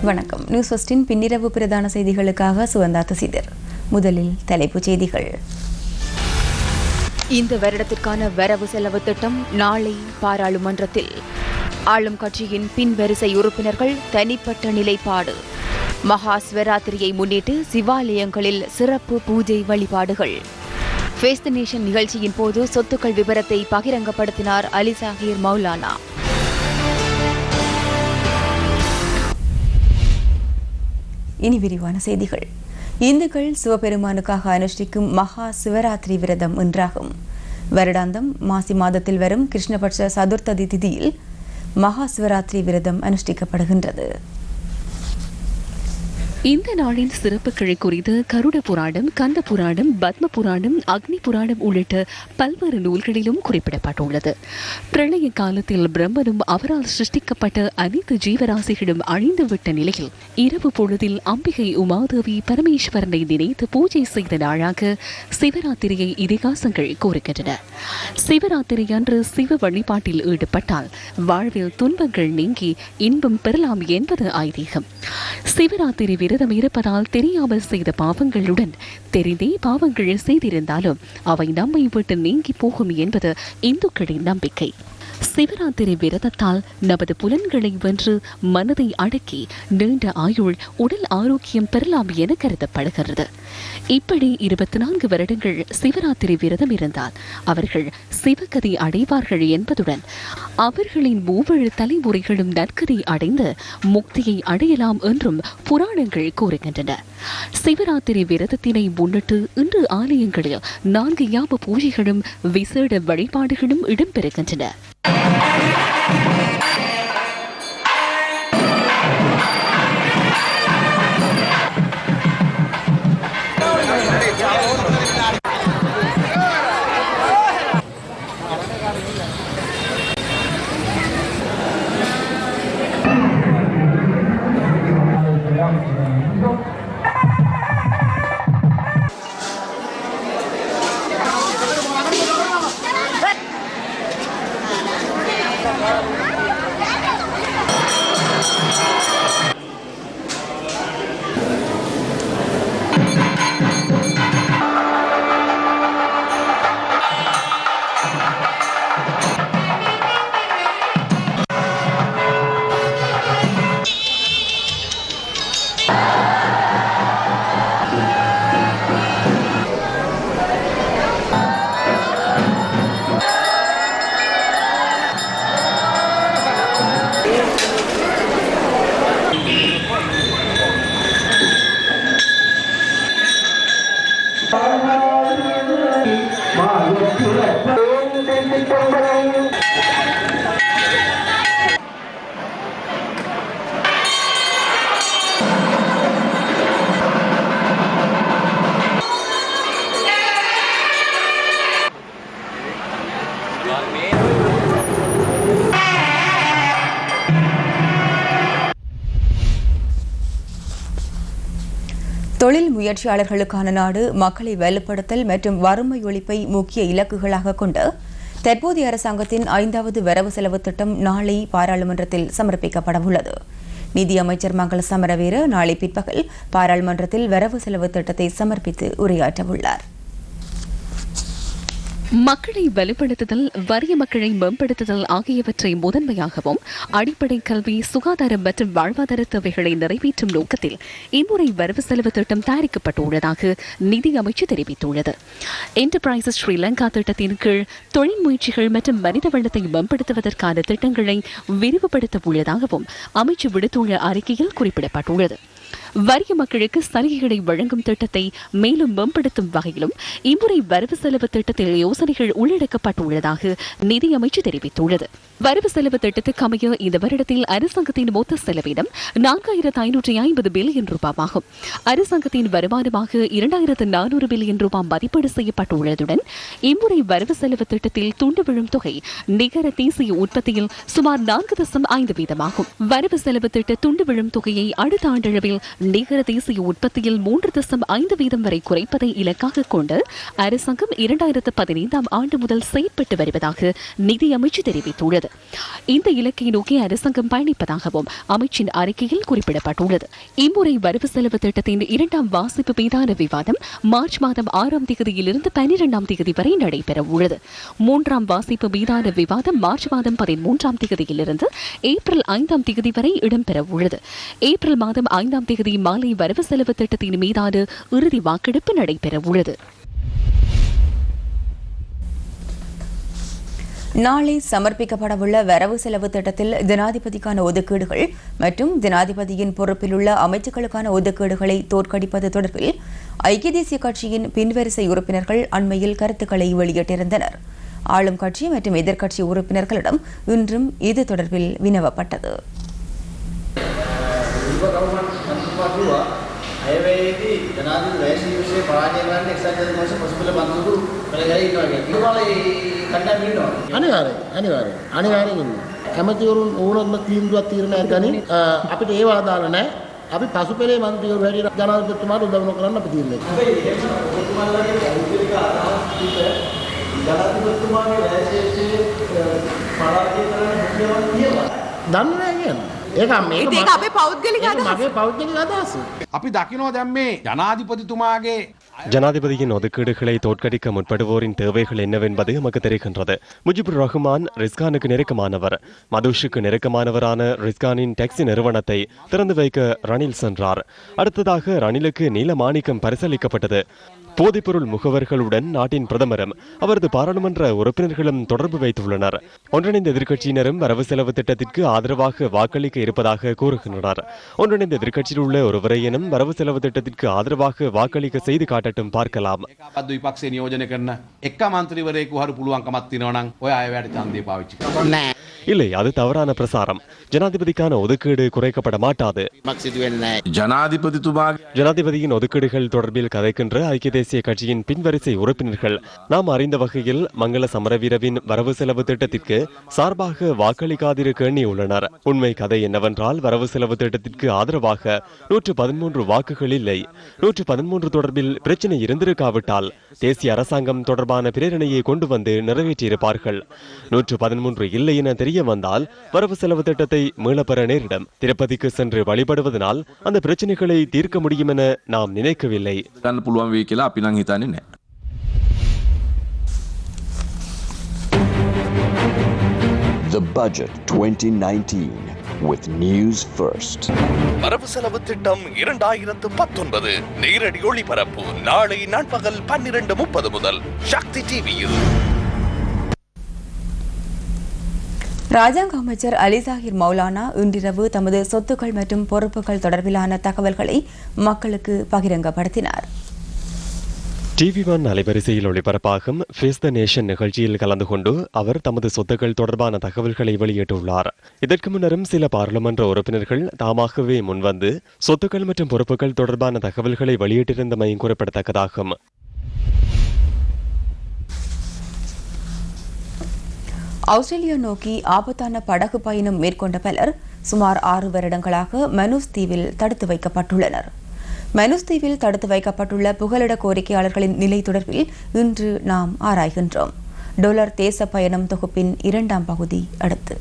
வணக்கம். நியூஸ் ஃபர்ஸ்டின் பின்னிரவு பிரதான செய்திகளுக்காக சுகந்தா தசிதர். முதலில் தலைப்புச் செய்திகள். இந்த வருடத்திற்கான வரவு செலவு திட்டம் நாளை பாராளுமன்றத்தில். ஆளும் கட்சியின் பின்வரிசை உறுப்பினர்கள் தனிப்பட்ட நிலைப்பாடு. மகா சிவராத்திரியை முன்னிட்டு சிவாலயங்களில் சிறப்பு பூஜை வழிபாடுகள். ஃபேஸ் தி நேஷன் நிகழ்ச்சியின் போது சொத்துக்கள் விவரத்தை பகிரங்கப்படுத்தினார் அலிசாஹிர் மௌலானா. இனி விரிவான செய்திகள். இந்துக்கள் சிவபெருமானுக்காக அனுஷ்டிக்கும் மகா சிவராத்திரி விரதம் இன்றாகும். வருடாந்தம் மாசி மாதத்தில் வரும் கிருஷ்ணபட்ச சதுர்த்ததி திதியில் மகா சிவராத்திரி விரதம் அனுஷ்டிக்கப்படுகின்றது. இந்த நாளின் சிறப்புகளை குறித்து கருட புராணம், கந்த புராணம், பத்ம புராணம், அக்னி புராணம் உள்ளிட்ட பல்வேறு நூல்களிலும் குறிப்பிடப்பட்டுள்ளது. பிரளய காலத்தில் பிரம்மனும் அவரால் சிருஷ்டிக்கப்பட்ட அனைத்து ஜீவராசிகளும் அழிந்துவிட்ட நிலையில் இரவு பொழுதில் அம்பிகை உமாதேவி பரமேஸ்வரனை நினைத்து பூஜை செய்த நாளாக சிவராத்திரியை இதிகாசங்கள் கூறுகின்றன. சிவராத்திரி அன்று சிவ வழிபாட்டில் ஈடுபட்டால் வாழ்வில் துன்பங்கள் நீங்கி இன்பம் பெறலாம் என்பது ஐதீகம். சிவராத்திரி விரதம் இருப்பதால் தெரியாமல் செய்த பாவங்களுடன் தெரிந்தே பாவங்கள் செய்திருந்தாலும் அவை நம்மை விட்டு நீங்கி போகும் என்பது இந்துக்களின் நம்பிக்கை. சிவராத்திரி விரதத்தால் நமது புலன்களை வென்று மனதை அடக்கி நீண்ட ஆயுள், உடல் ஆரோக்கியம் பெறலாம் என கருதப்படுகிறது. இப்படி 24 வருடங்கள் சிவராத்திரி விரதம் இருந்தால் அவர்கள் சிவகதி அடைவார்கள் என்பதுடன் அவர்களின் 3 தலைமுறைகளும் நற்கதி அடைந்து முக்தியை அடையலாம் என்றும் புராணங்கள் கூறுகின்றன. சிவராத்திரி விரதத்தினை முன்னிட்டு இன்று ஆலயங்களில் 4 யாம பூஜைகளும் விசேட வழிபாடுகளும் இடம்பெறுகின்றன. தொழில் முயற்சியாளர்களுக்கான நாடு, மக்களை வலுப்படுத்தல் மற்றும் வறுமை ஒழிப்பை முக்கிய இலக்குகளாக கொண்டு தற்போதைய அரசாங்கத்தின் 5வது வரவு செலவு திட்டம் நாளை பாராளுமன்றத்தில் சமர்ப்பிக்கப்படவுள்ளது. நிதியமைச்சர் மங்கள சமரவீர நாளை பிற்பகல் பாராளுமன்றத்தில் வரவு செலவு திட்டத்தை சமர்ப்பித்து உரையாற்றவுள்ளார். மக்களை வலுப்படுத்துதல், வறிய மக்களை மேம்படுத்துதல் ஆகியவற்றை முதன்மையாகவும் அடிப்படை கல்வி, சுகாதாரம் மற்றும் வாழ்வாதார தேவைகளை நிறைவேற்றும் நோக்கத்தில் இம்முறை வரவு செலவு திட்டம் தயாரிக்கப்பட்டுள்ளதாக நிதி அமைச்சு தெரிவித்துள்ளது. என்டர்பிரைசஸ் ஸ்ரீலங்கா திட்டத்தின் கீழ் தொழில் முயற்சிகள் மற்றும் மனித வளத்தை மேம்படுத்துவதற்கான திட்டங்களை விரிவுபடுத்த உள்ளதாகவும் அமைச்சு விடுத்துள்ள அறிக்கையில் குறிப்பிடப்பட்டுள்ளது. வறிய மக்களுக்கு சலுகைகளை வழங்கும் திட்டத்தை மேலும் மேம்படுத்தும் வகையிலும் இம்முறை வரவு செலவு திட்டத்தில் யோசனைகள் உள்ளடக்கப்பட்டுள்ளதாக நிதி அமைச்சு தெரிவித்துள்ளது. வரவு செலவு திட்டத்துக்கு அமைய இந்த வருடத்தில் அரசாங்கத்தின் மொத்த செலவினம் 4550 பில்லியன் ரூபாயாகும். அரசாங்கத்தின் வருமானமாக 2400 பில்லியன் ரூபாய் மதிப்பீடு செய்யப்பட்டுள்ளதுடன் இம்முறை வரவு செலவு திட்டத்தில் துண்டு விழும் தொகை நிகர தேசிய உற்பத்தியில் சுமார் 4.5% வரவு செலவு திட்ட துண்டு விழும் தொகையை அடுத்த ஆண்டளவில் நிகர தேசிய உற்பத்தியில் 3.5% வரை குறைப்பதை இலக்காக கொண்டு அரசாங்கம் 2015 ஆண்டு முதல் செயற்பட்டு வருவதாக நிதி அமைச்சு தெரிவித்துள்ளது. இந்த இலக்கை நோக்கி அரசாங்கம் பயணிப்பதாகவும் அமைச்சின் அறிக்கையில் குறிப்பிடப்பட்டுள்ளது. இம்முறை வரவு செலவு திட்டத்தின் 2ஆம் வாசிப்பு மீதான விவாதம் மார்ச் மாதம் 6ஆம் தேதியிலிருந்து 12ஆம் தேதி வரை நடைபெற உள்ளது. 3ஆம் வாசிப்பு மீதான விவாதம் மார்ச் மாதம் 13ஆம் தேதியிலிருந்து ஏப்ரல் 5ஆம் தேதி வரை இடம்பெற உள்ளது. ஏப்ரல் மாதம் 5ஆம் தேதி மாலை வரவு செலவு திட்டத்தின் மீதான இறுதி வாக்கெடுப்பு நடைபெற உள்ளது. நாளை சமர்ப்பிக்கப்படவுள்ள வரவு செலவு திட்டத்தில் ஜனாதிபதிக்கான ஒதுக்கீடுகள் மற்றும் ஜனாதிபதியின் பொறுப்பில் உள்ள அமைச்சுக்களுக்கான ஒதுக்கீடுகளை தோற்கடிப்பது தொடர்பில் ஐக்கிய தேசிய கட்சியின் பின்வரிசை உறுப்பினர்கள் அண்மையில் கருத்துக்களை வெளியிட்டிருந்தனர். ஆளும் கட்சி மற்றும் எதிர்க்கட்சி உறுப்பினர்களிடம் இன்றும் இது தொடர்பில் வினவப்பட்டது. අයවැයේදී ජනාධිපති රැසී විශ්ේ පරාජය කරන්න එක්සත් ජනතාවගේ පසුබිම බඳුරු කලගැලී ඉන්නවා කියන්නේ. ඒගොල්ලෝ කණ්ඩායම ඉන්නවා. අනිවාර්යෙන් ඉන්නවා. කැමතිවරුන් ඕනම තීන්දුවක් තීරණයක් ගනින් අපිට ඒව ආදාළ නැහැ. අපි පසුපෙළේ මන්ත්‍රීවරු හැටියට ජනාධිපතිතුමාට උදව් නොකරන්න අපි තීරණය කළා. හැබැයි ඔබතුමාලගේ පෞද්ගලික අදහස් පිට ජනාධිපතිතුමාගේ රැසී විශ්ේ පරාජය කරන්න හැකියාවක් තියෙනවා. දන්නේ නැහැ කියන්නේ. ඒක අපේ පෞද්ගලික අදහස. අපි දකිනවා දැන් මේ ජනාධිපතිතුමාගේ ஜனாதிபதியின் ஒதுக்கீடுகளை தோற்கடிக்க முற்படுவோரின் தேவைகள் என்னவென்பது நமக்கு தெரிகின்றது. முஜிபுர் ரஹ்மான் ரிஸ்கானுக்கு நெருக்கமானவர். மதுஷுக்கு நெருக்கமானவரான ரிஸ்கானின் டாக்ஸி நிறுவனத்தை திறந்து வைக்க ரணில் சென்றார். அடுத்ததாக ரணிலுக்கு நீலமாணிக்கம் பரிசளிக்கப்பட்டது. போதைப்பொருள் முகவர்களுடன் நாட்டின் பிரதமரும் அவரது பாராளுமன்ற உறுப்பினர்களும் தொடர்பு வைத்துள்ளனர். ஒன்றிணைந்த எதிர்க்கட்சியினரும் வரவு செலவு திட்டத்திற்கு ஆதரவாக வாக்களிக்க இருப்பதாக கூறுகின்றனர். ஒன்றிணைந்த எதிர்க்கட்சியில் உள்ள ஒருவரையேனும் வரவு செலவு திட்டத்திற்கு ஆதரவாக வாக்களிக்க செய்து காட்டட்டும் பார்க்கலாம். විපක්ෂේ නියෝජනය කරන එක මන්ත්‍රීවරයෙකු හරි පුළුවන්කමක් තියෙනවා නම් ඔය අයවැයට ඡන්දය පාවිච්චි කරන්න. இல்லை, அது தவறான பிரசாரம். ஜனாதிபதிக்கான ஒதுக்கீடு குறைக்கப்பட மாட்டாது. ஜனாதிபதியின் ஒதுக்கீடுகள் தொடர்பில் கதைக்கின்ற ஐக்கிய தேசிய கட்சியின் பின்வரிசை உறுப்பினர்கள் நாம் அறிந்த வகையில் மங்கள சமரவீரவின் வரவு செலவு திட்டத்திற்கு சார்பாக வாக்களிக்காதிருக்க எண்ணியுள்ளனர். உண்மை கதை என்னவென்றால் வரவு செலவு திட்டத்திற்கு ஆதரவாக 113 வாக்குகள் இல்லை. 113 தொடர்பில் பிரச்சினை இருந்திருக்காவிட்டால் தேசிய அரசாங்கம் தொடர்பான பிரேரணையை கொண்டு வந்து நிறைவேற்றியிருப்பார்கள். 113 இல்லை என தெரிய வந்தால் வரவு செலவு திட்டத்தை மீளப்பெற நேரிடம். திருப்பதிக்கு சென்று வழிபடுவதனால் அந்த பிரச்சனைகளை தீர்க்க முடியும் என நாம் நினைக்கவில்லை. The Budget 2019 with News First. வரவு செலவு திட்டம் 2019 நேரடி ஒளிபரப்பு நாளை நண்பகல் 12:30 முதல் சக்தி டிவியில். ராஜாங்க அமைச்சர் அலி ஜாகிர் மௌலானா இன்றிரவு தமது சொத்துக்கள் மற்றும் பொறுப்புகள் தொடர்பிலான தகவல்களை மக்களுக்கு பகிரங்கப்படுத்தினார். TV1 அலைவரிசையில் ஒளிபரப்பாகும் ஃபேஸ் த நேஷன் நிகழ்ச்சியில் கலந்து கொண்டு அவர் தமது சொத்துக்கள் தொடர்பான தகவல்களை வெளியிட்டுள்ளார். இதற்கு முன்னரும் சில பாராளுமன்ற உறுப்பினர்கள் தாமாகவே முன்வந்து சொத்துக்கள் மற்றும் பொறுப்புகள் தொடர்பான தகவல்களை வெளியிட்டிருந்தமை குறிப்பிடத்தக்கதாகும். ஆஸ்திரேலியா நோக்கி ஆபத்தான படகு பயணம் மேற்கொண்ட பலர் சுமார் 6 வருடங்களாக மனூஸ் தீவில் தடுத்து வைக்கப்பட்டுள்ளனர். மனூஸ் தீவில் தடுத்து வைக்கப்பட்டுள்ள புகலிட கோரிக்கையாளர்களின் நிலை தொடர்பில் இன்று நாம் ஆராய்கின்றோம். டொலர் தேச பயணம் தொகுப்பின் 2ஆம் பகுதி அடுத்து.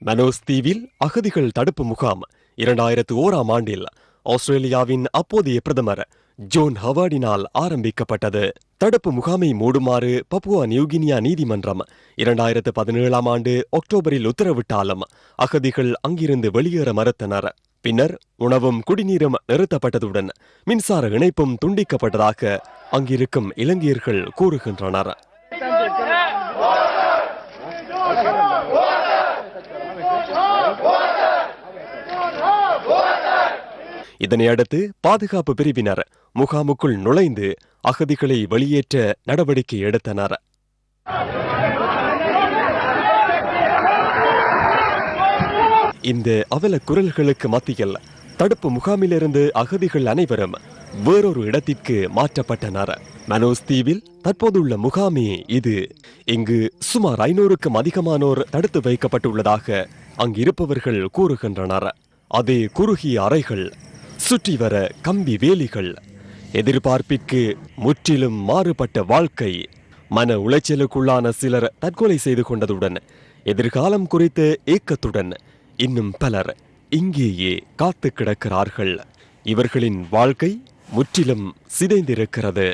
மனோஸ் தீவில் அகதிகள் தடுப்பு முகாம் 2001ஆம் ஆண்டில் ஆஸ்திரேலியாவின் அப்போதைய பிரதமர் ஜோன் ஹவார்டினால் ஆரம்பிக்கப்பட்டது. தடுப்பு முகாமை மூடுமாறு பப்புவா நியூகினியா நீதிமன்றம் 2017ஆம் ஆண்டு அக்டோபரில் உத்தரவிட்டாலும் அகதிகள் அங்கிருந்து வெளியேற மறுத்தனர். பின்னர் உணவும் குடிநீரும் நிறுத்தப்பட்டதுடன் மின்சார இணைப்பும் துண்டிக்கப்பட்டதாக அங்கிருக்கும் இலங்கையர்கள் கூறுகின்றனர். இதனையடுத்து பாதுகாப்பு பிரிவினர் முகாமுக்குள் நுழைந்து அகதிகளை வெளியேற்ற நடவடிக்கை எடுத்தனர். இந்த அவல குரல்களுக்கு மத்தியில் தடுப்பு முகாமிலிருந்து அகதிகள் அனைவரும் வேறொரு இடத்திற்கு மாற்றப்பட்டனர். மனோஸ் தீவில் தற்போதுள்ள முகாமே இது. இங்கு சுமார் 500க்கும் அதிகமானோர் தடுத்து வைக்கப்பட்டுள்ளதாக அங்கிருப்பவர்கள் கூறுகின்றனர். அதே குறுகிய அறைகள், சுற்றி வர கம்பி வேலிகள், எதிர்பார்ப்பிற்கு முற்றிலும் மாறுபட்ட வாழ்க்கை. மன உளைச்சலுக்குள்ளான சிலர் தற்கொலை செய்து கொண்டதுடன் எதிர்காலம் குறித்த ஏக்கத்துடன் இன்னும் பலர் இங்கேயே காத்து கிடக்கிறார்கள். இவர்களின் வாழ்க்கை முற்றிலும் சிதைந்திருக்கிறது.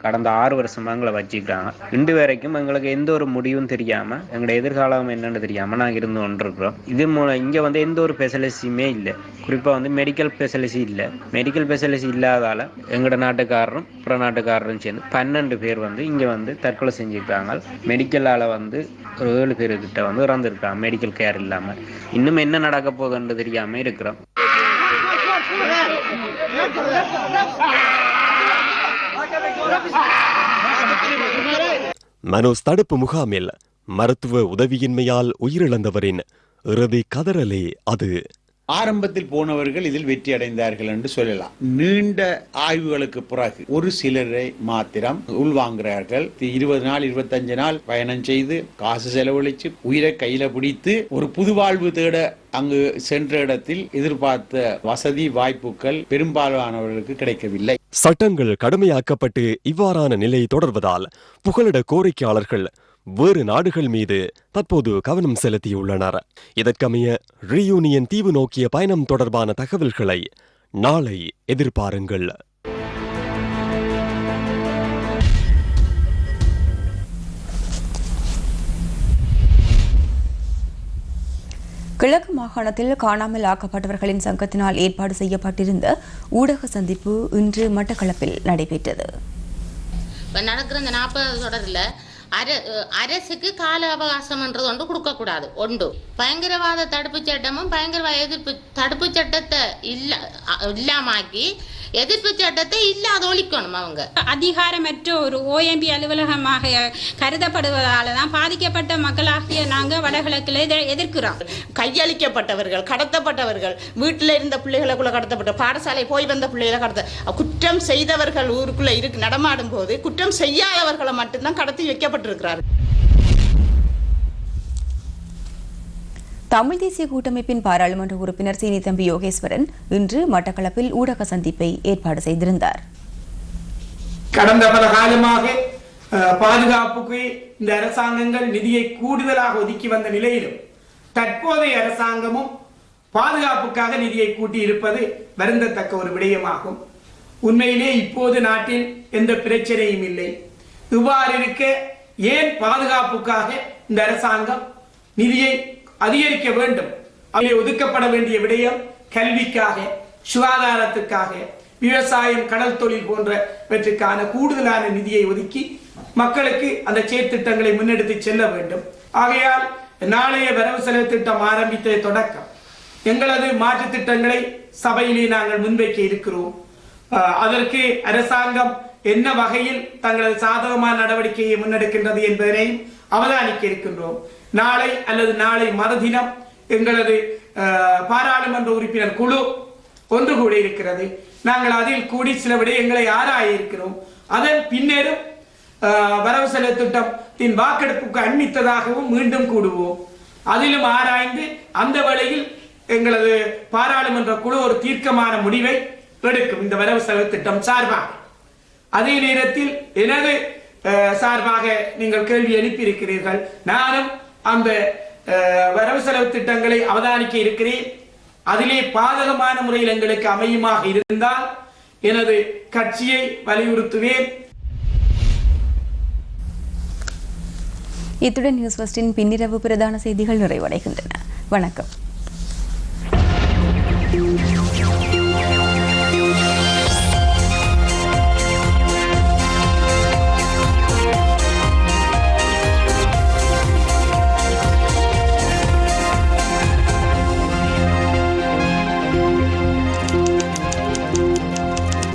கடந்த 6 வருஷமா எங்களை வச்சுக்கிறாங்க. இன்று வரைக்கும் எங்களுக்கு எந்த ஒரு முடிவும் தெரியாம, எங்களோட எதிர்காலம் என்னன்னு தெரியாம நாங்கள் இருந்து கொண்டிருக்கிறோம். இது மூலம் இங்க எந்த ஒரு ஸ்பெஷலிஸ்டுமே இல்லை. குறிப்பா மெடிக்கல் ஸ்பெஷலிஸ்ட் இல்லை. மெடிக்கல் ஸ்பெஷலிஸ்ட் இல்லாதால எங்களோட நாட்டுக்காரரும் புற நாட்டுக்காரரும் சேர்ந்து 12 பேர் இங்க தற்கொலை செஞ்சுருக்காங்க. மெடிக்கலால ஒரு 7 பேருக்கிட்ட இறந்துருக்காங்க மெடிக்கல் கேர் இல்லாம. இன்னும் என்ன நடக்க போகுதுன்னு தெரியாம இருக்கிறோம். மனோஸ் தடுப்பு முகாமில் மருத்துவ உதவியின்மையால் உயிரிழந்தவரின் இறுதி கதறலே அது. ஆரம்பத்தில் போனவர்கள் இதில் வெற்றி அடைந்தார்கள் என்று சொல்லலாம். நீண்ட ஆய்வுகளுக்கு பிறகு ஒரு சிலரை மாத்திரம் உள்வாங்குகிறார்கள். 20 நாள் 25 நாள் பயணம் செய்து காசு செலவழித்து உயிரை கையில பிடித்து ஒரு புது வாழ்வு தேட அங்கு சென்ற இடத்தில் எதிர்பார்த்த வசதி வாய்ப்புகள் பெரும்பாலானவர்களுக்கு கிடைக்கவில்லை. சட்டங்கள் கடுமையாக்கப்பட்டு இவ்வாறான நிலை தொடர்வதால் புகலிட கோரிக்கையாளர்கள் வேறு நாடுகள் மீது தற்போது கவனம் செலுத்தியுள்ளனர். இதற்கமைய ரீயூனியன் தீவு நோக்கிய பயணம் தொடர்பான தகவல்களை நாளை எதிர்பாருங்கள். கிழக்கு மாகாணத்தில் காணாமல் ஆக்கப்பட்டவர்களின் சங்கத்தினால் ஏற்பாடு செய்யப்பட்டிருந்த ஊடக சந்திப்பு இன்று மட்டக்களப்பில் நடைபெற்றது. நடக்கிற இந்த 40 தொடரில் அரசுக்கு கால அவகாசம்ன்றது ஒன்று கொடுக்கக்கூடாது. ஒன்று பயங்கரவாத தடுப்பு சட்டமும் பயங்கரவாத எதிர்ப்பு தடுப்பு சட்டத்தை இல்லாமாக்கி எதிர்ப்பு சட்டத்தை இல்லாத ஒழிக்கணும். அவங்க அதிகாரமற்ற ஒரு OMB அலுவலகமாக கருதப்படுவதால தான் பாதிக்கப்பட்ட மக்களாகிய நாங்கள் வடகிழக்கில் எதிர்க்கிறோம். கையளிக்கப்பட்டவர்கள், கடத்தப்பட்டவர்கள், வீட்டில் இருந்த பிள்ளைகளுக்குள்ள கடத்தப்பட்ட, பாடசாலை போய் வந்த பிள்ளைகளை கடத்த, குற்றம் செய்தவர்கள் ஊருக்குள்ள நடமாடும் போது குற்றம் செய்யாதவர்களை மட்டும்தான் கடத்தி வைக்கப்பட்டிருக்கிறார்கள். தமிழ் தேசிய கூட்டமைப்பின் பாராளுமன்ற உறுப்பினர் சீனி தம்பி யோகேஸ்வரன் இன்று மட்டக்களப்பில் ஊடக சந்திப்பை ஏற்பாடு செய்திருந்தார். கடந்த பல காலமாக பாதுகாப்புக்கு இந்த அரசாங்கங்கள் நிதியை கூடுதலாக ஒதுக்கி வந்த நிலையிலும் தற்போதைய அரசாங்கமும் பாதுகாப்புக்காக நிதியை கூட்டி இருப்பது வருந்தத்தக்க ஒரு விடயமாகும். உண்மையிலே இப்போது நாட்டில் எந்த பிரச்சனையும் இல்லை. இவ்வாறு இருக்க ஏன் பாதுகாப்புக்காக இந்த அரசாங்கம் நிதியை அதிகரிக்க வேண்டும்? அதில் ஒதுக்கப்பட வேண்டிய விடயம் கல்விக்காக, சுகாதாரத்துக்காக, விவசாயம், கடல் தொழில் போன்றவற்றுக்கான கூடுதலான நிதியை ஒதுக்கி மக்களுக்கு அந்த செயற்திட்டங்களை முன்னெடுத்து செல்ல வேண்டும். ஆகையால் நாளைய வரவு செலவு திட்டம் ஆரம்பித்த தொடக்கம் எங்களது மாற்று திட்டங்களை சபையிலே நாங்கள் முன்வைக்க இருக்கிறோம். அதற்கு அரசாங்கம் என்ன வகையில் தங்களது சாதகமான நடவடிக்கையை முன்னெடுக்கின்றது என்பதனையும் அவதானிக்க இருக்கின்றோம். நாளை அல்லது நாளை மறுதினம் எங்களது பாராளுமன்ற உறுப்பினர் குழு ஒன்று கூட இருக்கிறது. நாங்கள் அதில் கூடி சில விடயங்களை ஆராய இருக்கிறோம். அதன் பின்னரும் வரவு செலவு திட்டத்தின் வாக்கெடுப்புக்கு அண்மித்ததாகவும் மீண்டும் கூடுவோம். அதிலும் ஆராய்ந்து அந்த வேளையில் எங்களது பாராளுமன்ற குழு ஒரு தீர்க்கமான முடிவை எடுக்கும் இந்த வரவு செலவு திட்டம் சார்பாக. அதே நேரத்தில் எனது சார்பாக நீங்கள் கேள்வி எழுப்பியிருக்கிறீர்கள். நானும் அந்த வரவு செலவு திட்டங்களை அவதானிக்க இருக்கிறேன். அதிலே பாதகமான முறையில் எங்களுக்கு அமையுமாக இருந்தால் எனது கட்சியை வலியுறுத்துவேன். இத்துடன் நியூஸ் ஃபர்ஸ்டின் பின்னிரவு பிரதான செய்திகள் நிறைவடைகின்றன. வணக்கம்.